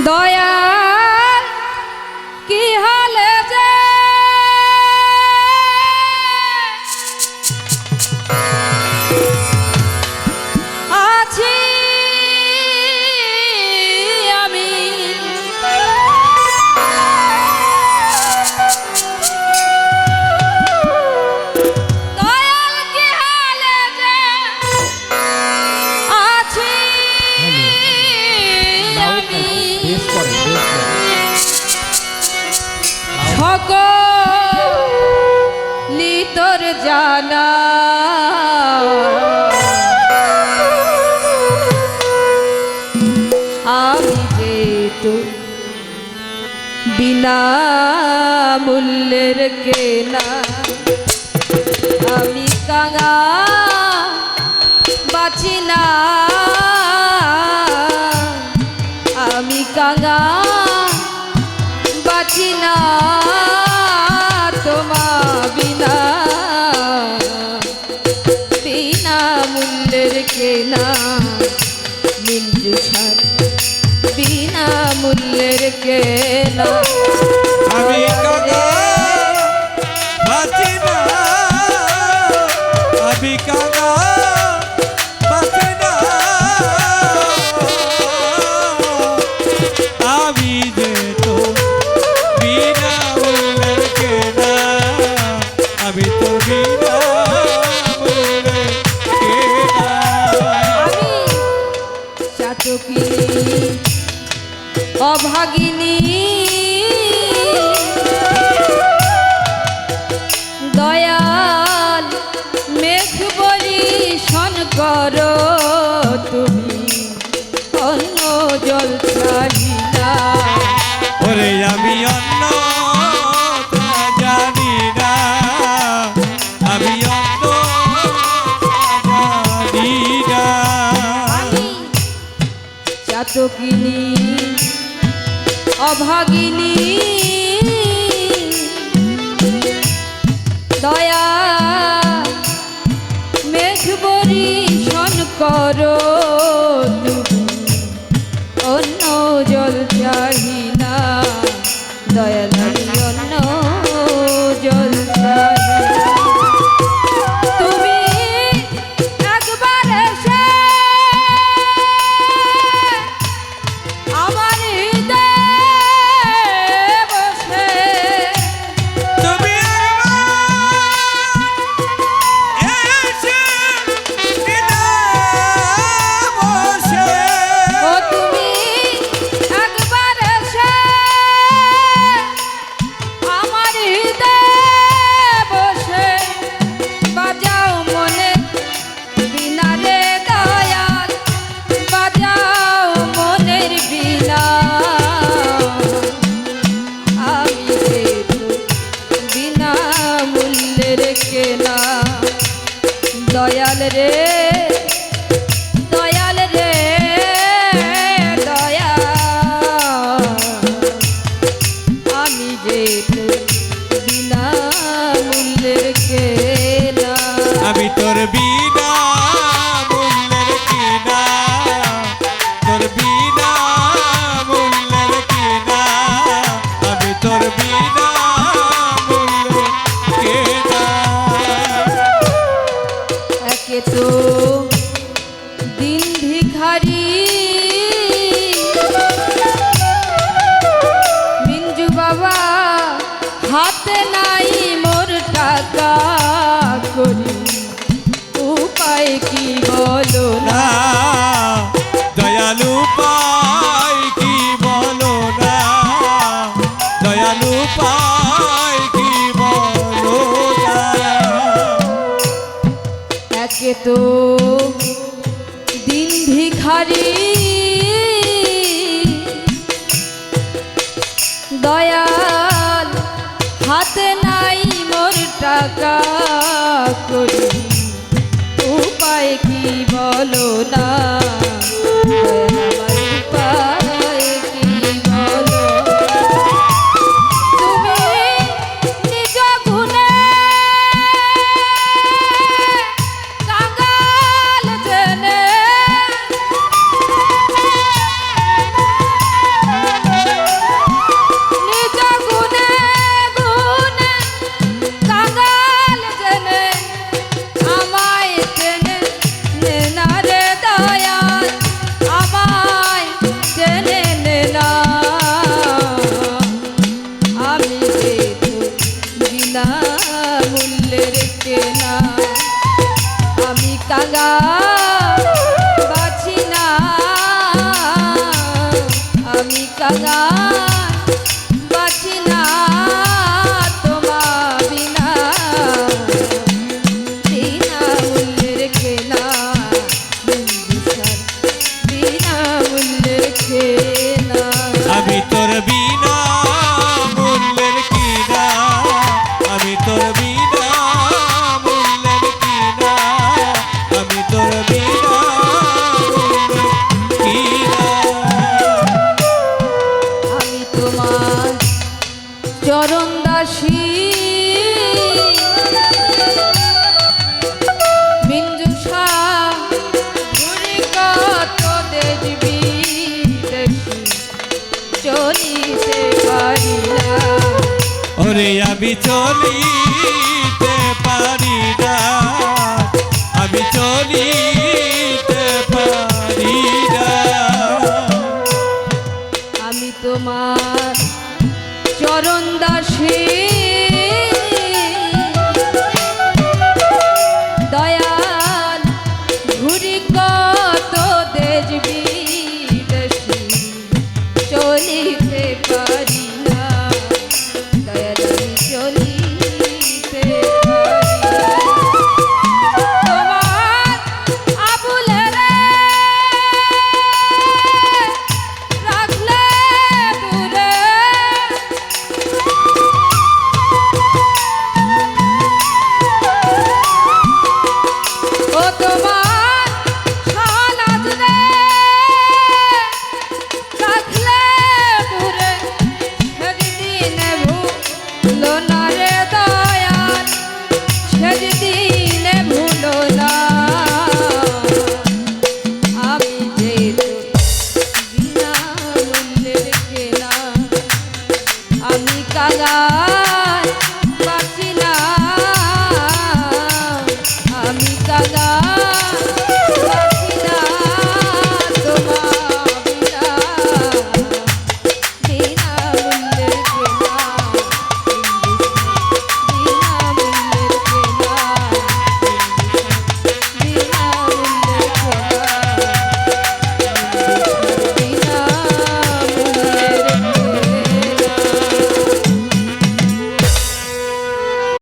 দয়াল কি হালে যে আছি আমি দয়াল কি হালে যে আছি সকলি তোর জানা আমি যেহেতু বিনা মূল্যের কেনা আমি কাঙা বাছি না আমি কাঙা বাছি না তোমা বিনা বিনা মূল্যের কেনা মিঞ্জু সার বিনা মূল্যের কেনা আমি কাঙা বাছি না আমি কাঙা বাছি না আমি যে তো বিনা মূল্যের কেনা আমি তো বিনা মূল্যের কেনা আমি চাতকিনী অভাগিনী দয়াল মেঘ বরিশন করো তুমি অন্য জল ছাড়ি না ওরে আমি অন্য জানি না আমি অন্য জানি না আমি চাতকিনী অভাগিনী দয়া মেঘ বরিশন করো তুমি অন্য জল চাহি না দয়াল আমি অন্য জল চাহি না। তুমি একবার এসে আমার হৃদয়ে বসে তুমি এসে বসে ও তুমি একবার এসে আমার হৃদয়ে বসে বাজাও মনে বিনা রে দয়াল বাজাও মনের বিনা আমি যেহেতু বিনা মূল্যের কেনা দয়াল রে দয়াল রে দয়াল আমি যেহেতু বিনা মূল্যের কেনা আমি তোর বিনা মূল্যের কেনা তোর বিনা মূল্যের কেনা আমি তোর বিনা মূল্যের কেনা একে তো দিন ভিখারি মিঞ্জু বাবা হাতে নাই মোর টাকা করি উপায় কি বলো না না দয়ালু পাই কি বলো না দয়ালু পাই কি বলো না একে তো দিন ভিখারি দয়াল হাতে নাই মোর টাকা করি উপায় কি বলো না দয়াল আমার উপায় কি বলো তুমি নিজ গুণে কাঙাল জেনে বাগান বাঁচি না তোমার বিনা বিনা মূল্যের খেলা বিশাল বিনা মূল্যের খেলা আমি তোর বিনা মূল্যের কিনা আমি তোর বিনা মূল্যের কিনা আমি তোর বিনা মূল্যের কিনা আমি তোমার চরণ দাসী মিঞ্জুষা ঘুরি কত দেশ বিদেশি চলিতে পারি না ওরে আমি চলিতে পারি না আমি চলি